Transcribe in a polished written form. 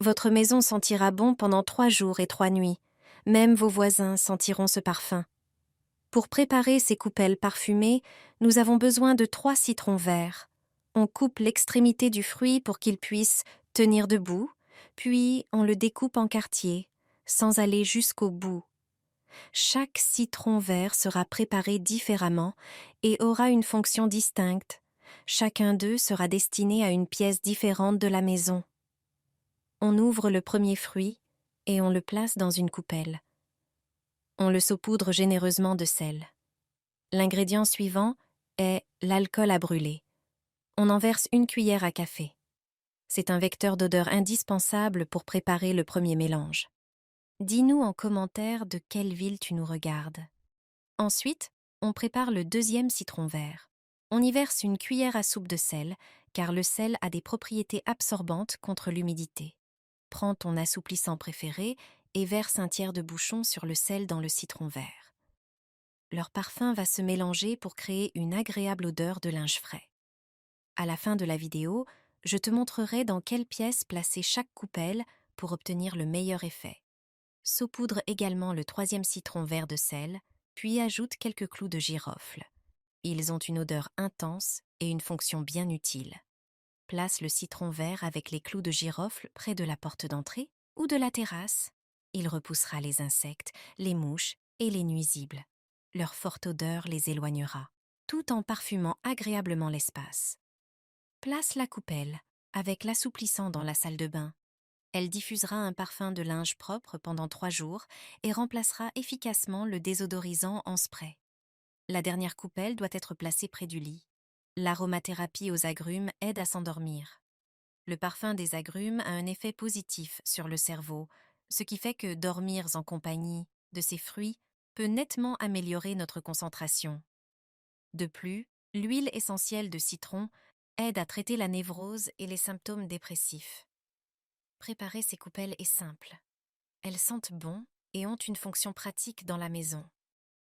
Votre maison sentira bon pendant 3 jours et 3 nuits. Même vos voisins sentiront ce parfum. Pour préparer ces coupelles parfumées, nous avons besoin de 3 citrons verts. On coupe l'extrémité du fruit pour qu'il puisse tenir debout, puis on le découpe en quartiers, sans aller jusqu'au bout. Chaque citron vert sera préparé différemment et aura une fonction distincte. Chacun d'eux sera destiné à une pièce différente de la maison. On ouvre le premier fruit et on le place dans une coupelle. On le saupoudre généreusement de sel. L'ingrédient suivant est l'alcool à brûler. On en verse 1 cuillère à café. C'est un vecteur d'odeur indispensable pour préparer le premier mélange. Dis-nous en commentaire de quelle ville tu nous regardes. Ensuite, on prépare le deuxième citron vert. On y verse 1 cuillère à soupe de sel, car le sel a des propriétés absorbantes contre l'humidité. Prends ton assouplissant préféré et verse 1/3 de bouchon sur le sel dans le citron vert. Leur parfum va se mélanger pour créer une agréable odeur de linge frais. À la fin de la vidéo, je te montrerai dans quelle pièce placer chaque coupelle pour obtenir le meilleur effet. Saupoudre également le 3e citron vert de sel, puis ajoute quelques clous de girofle. Ils ont une odeur intense et une fonction bien utile. Place le citron vert avec les clous de girofle près de la porte d'entrée ou de la terrasse. Il repoussera les insectes, les mouches et les nuisibles. Leur forte odeur les éloignera, tout en parfumant agréablement l'espace. Place la coupelle avec l'assouplissant dans la salle de bain. Elle diffusera un parfum de linge propre pendant 3 jours et remplacera efficacement le désodorisant en spray. La dernière coupelle doit être placée près du lit. L'aromathérapie aux agrumes aide à s'endormir. Le parfum des agrumes a un effet positif sur le cerveau, ce qui fait que dormir en compagnie de ces fruits peut nettement améliorer notre concentration. De plus, l'huile essentielle de citron aide à traiter la névrose et les symptômes dépressifs. Préparer ces coupelles est simple. Elles sentent bon et ont une fonction pratique dans la maison.